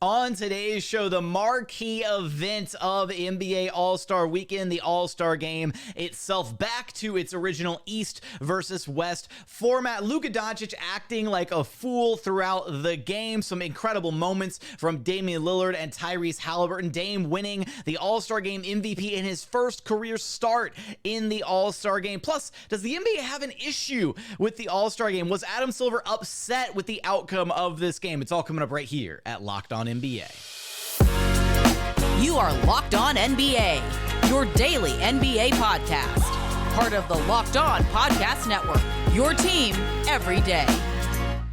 On today's show, the marquee event of NBA All-Star Weekend, the All-Star Game itself, back to its original East versus West format. Luka Doncic acting like a fool throughout the game. Some incredible moments from Damian Lillard and Tyrese Haliburton. Dame winning the All-Star Game MVP in his first career start in the All-Star Game. Plus, does the NBA have an issue with the All-Star Game? Was Adam Silver upset with the outcome of this game? It's all coming up right here at Locked On NBA. You are Locked On NBA, your daily NBA podcast. Part of the Locked On Podcast Network, your team every day.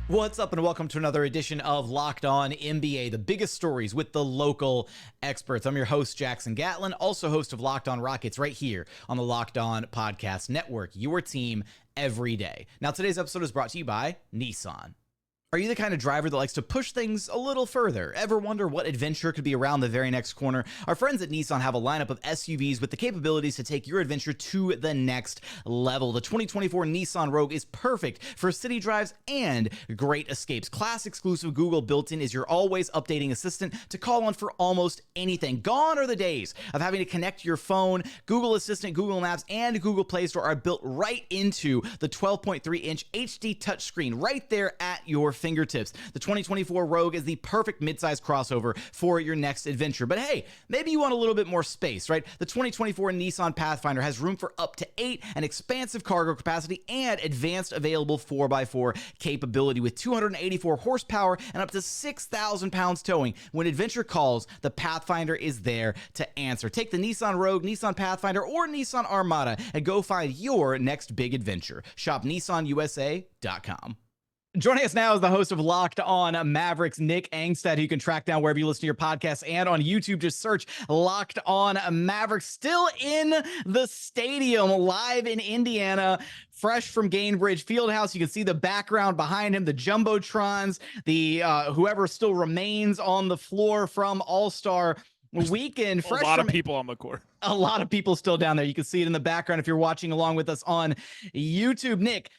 What's up and welcome to another edition of Locked On NBA, the biggest stories with the local experts. I'm your host, Jackson Gatlin, also host of Locked On Rockets right here on the Locked On Podcast Network, your team every day. Now, today's episode is brought to you by Nissan. Are you the kind of driver that likes to push things a little further? Ever wonder what adventure could be around the very next corner? Our friends at Nissan have a lineup of SUVs with the capabilities to take your adventure to the next level. The 2024 Nissan Rogue is perfect for city drives and great escapes. Class exclusive Google built-in is your always updating assistant to call on for almost anything. Gone are the days of having to connect your phone. Google Assistant, Google Maps, and Google Play Store are built right into the 12.3-inch HD touchscreen right there at your fingertips. The 2024 Rogue is the perfect midsize crossover for your next adventure. But hey, maybe you want a little bit more space, right? The 2024 Nissan Pathfinder has room for up to 8, an expansive cargo capacity, and advanced available 4x4 capability with 284 horsepower and up to 6,000 pounds towing. When adventure calls, the Pathfinder is there to answer. Take the Nissan Rogue, Nissan Pathfinder, or Nissan Armada and go find your next big adventure. Shop nissanusa.com. Joining us now is the host of Locked On Mavericks, Nick Angstadt, who you can track down wherever you listen to your podcasts and on YouTube. Just search Locked On Mavericks. Still in the stadium, live in Indiana, fresh from Gainbridge Fieldhouse. You can see the background behind him, the Jumbotrons, the whoever still remains on the floor from All-Star Weekend. A lot of people on the court. A lot of people still down there. You can see it in the background if you're watching along with us on YouTube. Nick,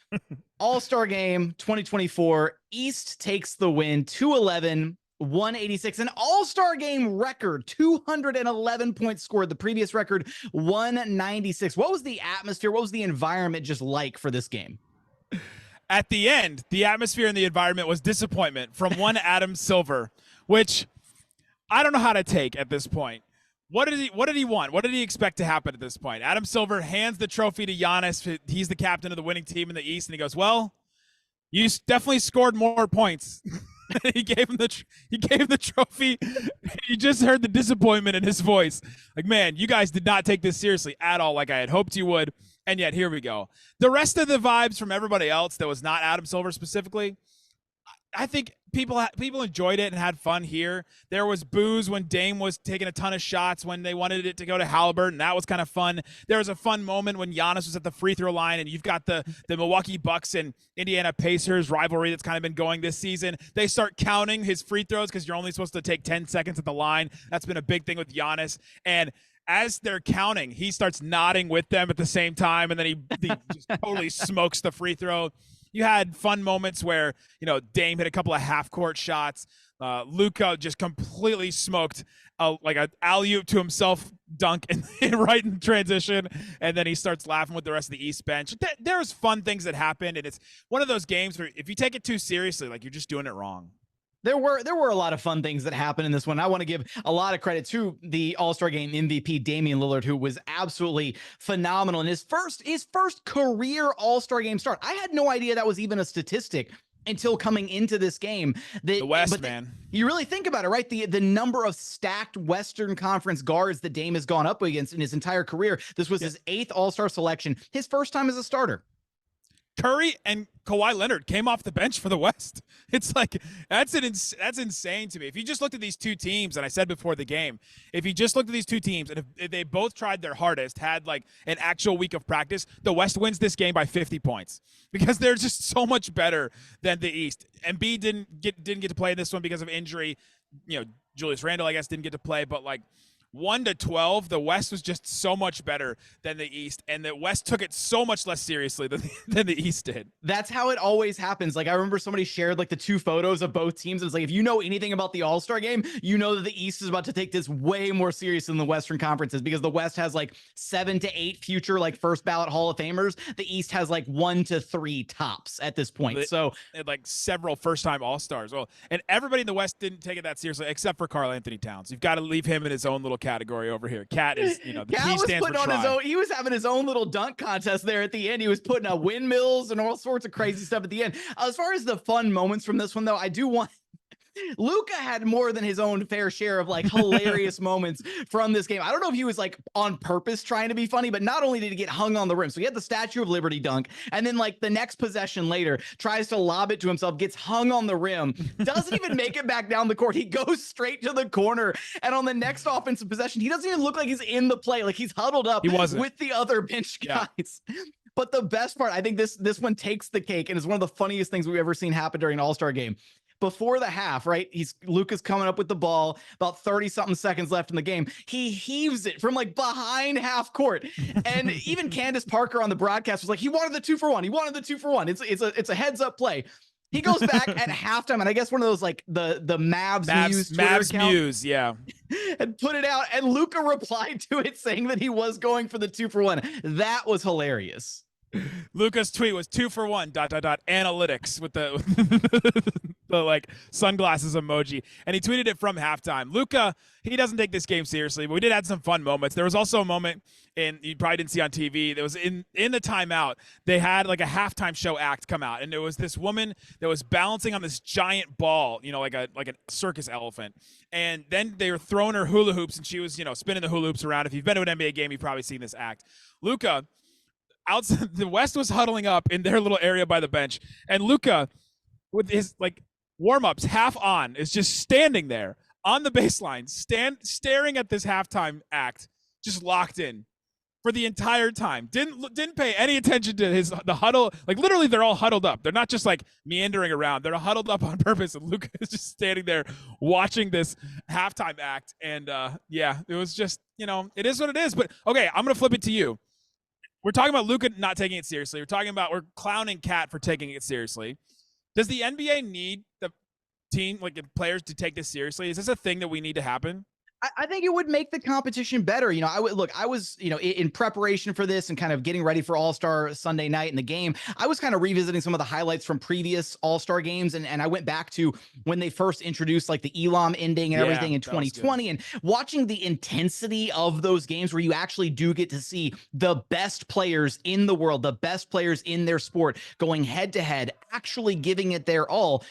All-Star Game 2024, East takes the win, 211-186, an All-Star Game record, 211 points scored. The previous record, 196. What was the atmosphere? What was the environment just like for this game? At the end, the atmosphere and the environment was disappointment from one Adam Silver, which I don't know how to take at this point. What did he want? What did he expect to happen at this point? Adam Silver hands the trophy to Giannis. He's the captain of the winning team in the East, and he goes, "Well, you definitely scored more points." He gave him the trophy. You just heard the disappointment in his voice. Like, man, you guys did not take this seriously at all, like I had hoped you would. And yet, here we go. The rest of the vibes from everybody else that was not Adam Silver specifically, I think people enjoyed it and had fun here. There was boos when Dame was taking a ton of shots when they wanted it to go to Haliburton. That was kind of fun. There was a fun moment when Giannis was at the free throw line, and you've got the Milwaukee Bucks and Indiana Pacers rivalry that's kind of been going this season. They start counting his free throws because you're only supposed to take 10 seconds at the line. That's been a big thing with Giannis. And as they're counting, he starts nodding with them at the same time, and then he just totally smokes the free throw. You had fun moments where, Dame hit a couple of half-court shots. Luka just completely smoked like an alley-oop to himself dunk right in transition, and then he starts laughing with the rest of the East bench. There's fun things that happened, and it's one of those games where if you take it too seriously, like, you're just doing it wrong. There were a lot of fun things that happened in this one. I want to give a lot of credit to the All-Star Game MVP, Damian Lillard, who was absolutely phenomenal in his first career All-Star Game start. I had no idea that was even a statistic until coming into this game. The West, man. You really think about it, right? The number of stacked Western Conference guards that Dame has gone up against in his entire career. This was his 8th All-Star selection, his first time as a starter. Curry and Kawhi Leonard came off the bench for the West. It's like, that's insane to me. If you just looked at these two teams, and I said before the game, if you just looked at these two teams, and if they both tried their hardest, had like an actual week of practice, the West wins this game by 50 points because they're just so much better than the East. Embiid didn't get to play this one because of injury. Julius Randle, I guess, didn't get to play, but like, 1-12, the West was just so much better than the East, and the West took it so much less seriously than the East did. That's how it always happens. Like, I remember somebody shared like the two photos of both teams. It's like, if you know anything about the All-Star game, you know that the East is about to take this way more serious than the Western Conferences, because the West has like 7 to 8 future like first ballot Hall of Famers. The East has like 1 to 3 tops at this point. So like several first-time All-Stars. Well, and everybody in the West didn't take it that seriously, except for Karl Anthony Towns. You've got to leave him in his own little category over here. Cat is, the T stands for try. His own, he was having his own little dunk contest there at the end. He was putting up windmills and all sorts of crazy stuff at the end. As far as the fun moments from this one, though, I do want Luka had more than his own fair share of like hilarious moments from this game. I don't know if he was like on purpose trying to be funny, but not only did he get hung on the rim, so he had the Statue of Liberty dunk, and then like the next possession later tries to lob it to himself, gets hung on the rim, doesn't even make it back down the court. He goes straight to the corner, and on the next offensive possession, he doesn't even look like he's in the play. Like, he's huddled up with the other bench guys. Yeah. But the best part, I think this one takes the cake and is one of the funniest things we've ever seen happen during an All-Star game. Before the half, right? Luka's coming up with the ball, about 30 something seconds left in the game. He heaves it from like behind half court. And even Candace Parker on the broadcast was like, he wanted the 2-for-1. He wanted the 2-for-1. It's a heads up play. He goes back at halftime, and I guess one of those like the Mavs Muse, yeah. And put it out, and Luka replied to it saying that he was going for the 2-for-1. That was hilarious. Luka's tweet was 2-for-1 ... analytics with the the like sunglasses emoji, and he tweeted it from halftime. Luka, he doesn't take this game seriously, but we did have some fun moments. There was also a moment, and you probably didn't see on TV, there was in the timeout, they had like a halftime show act come out, and there was this woman that was balancing on this giant ball, like a circus elephant, and then they were throwing her hula hoops, and she was spinning the hula hoops around. If you've been to an NBA game, you've probably seen this act. Luka, outside, the West was huddling up in their little area by the bench, and Luka, with his like warm-ups half on, is just standing there on the baseline, staring at this halftime act, just locked in for the entire time. Didn't pay any attention to the huddle. Like, literally, they're all huddled up. They're not just like meandering around. They're huddled up on purpose, and Luka is just standing there watching this halftime act. And yeah, it was just, it is what it is. But okay, I'm gonna flip it to you. We're talking about Luka not taking it seriously. We're clowning Cat for taking it seriously. Does the NBA need the team, like the players, to take this seriously? Is this a thing that we need to happen? I think it would make the competition better. I was, in preparation for this and kind of getting ready for All-Star Sunday night in the game, I was kind of revisiting some of the highlights from previous All-Star games. And I went back to when they first introduced like the Elam ending and everything in 2020, and watching the intensity of those games where you actually do get to see the best players in the world, the best players in their sport going head to head, actually giving it their all.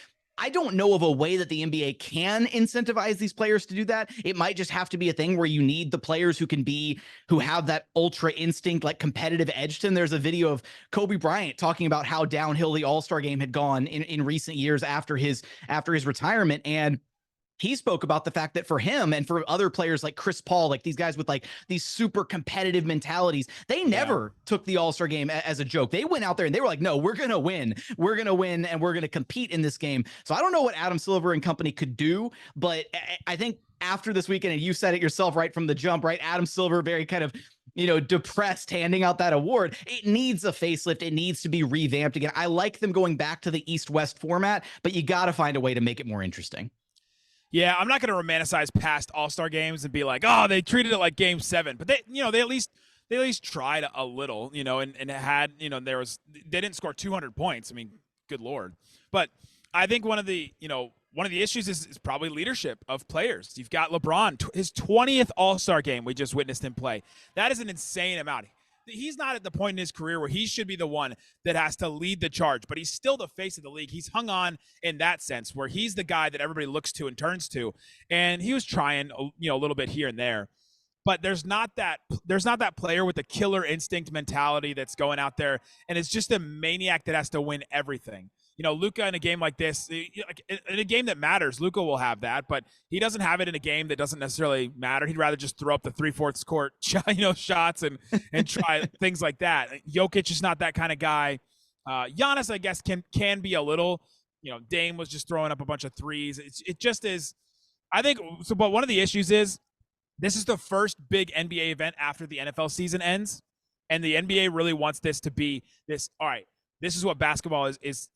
I don't know of a way that the NBA can incentivize these players to do that. It might just have to be a thing where you need the players who have that ultra instinct, like competitive edge to them. There's a video of Kobe Bryant talking about how downhill the All-Star game had gone in recent years after his retirement. And he spoke about the fact that for him and for other players like Chris Paul, like these guys with like these super competitive mentalities, they never took the All-Star game as a joke. They went out there and they were like, no, we're going to win. We're going to win, and we're going to compete in this game. So I don't know what Adam Silver and company could do, but I think after this weekend, and you said it yourself right from the jump, right? Adam Silver, very kind of, depressed handing out that award. It needs a facelift. It needs to be revamped again. I like them going back to the East-West format, but you got to find a way to make it more interesting. Yeah, I'm not going to romanticize past All-Star games and be like, oh, they treated it like Game 7. But they at least tried a little, and had, they didn't score 200 points. I mean, good Lord. But I think one of the issues is probably leadership of players. You've got LeBron, his 20th All-Star game we just witnessed him play. That is an insane amount. He's not at the point in his career where he should be the one that has to lead the charge, but he's still the face of the league. He's hung on in that sense where he's the guy that everybody looks to and turns to. And he was trying, a little bit here and there, but there's not that player with the killer instinct mentality that's going out there. And it's just a maniac that has to win everything. Luka in a game like this, in a game that matters, Luka will have that, but he doesn't have it in a game that doesn't necessarily matter. He'd rather just throw up the 3/4 court, shots and try things like that. Jokic is not that kind of guy. Giannis, I guess, can be a little. Dame was just throwing up a bunch of threes. It just is. I think so. But one of the issues is This is the first big NBA event after the NFL season ends, and the NBA really wants this to be this. All right, this is what basketball is. This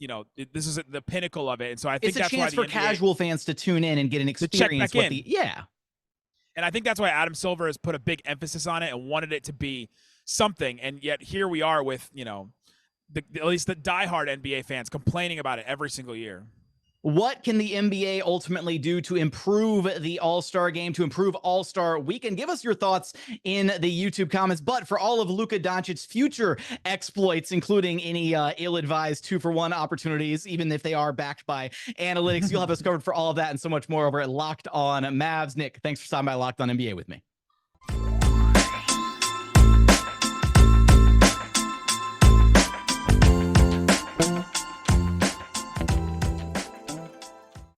is the pinnacle of it, and so I think it's a that's chance why for casual fans to tune in and get an experience. And I think that's why Adam Silver has put a big emphasis on it and wanted it to be something. And yet here we are with at least the diehard NBA fans complaining about it every single year. What can the NBA ultimately do to improve the All-Star game, to improve All-Star Weekend? Give us your thoughts in the YouTube comments. But for all of Luka Doncic's future exploits, including any ill-advised 2-for-1 opportunities, even if they are backed by analytics, you'll have us covered for all of that and so much more over at Locked On Mavs. Nick, thanks for stopping by Locked On NBA with me.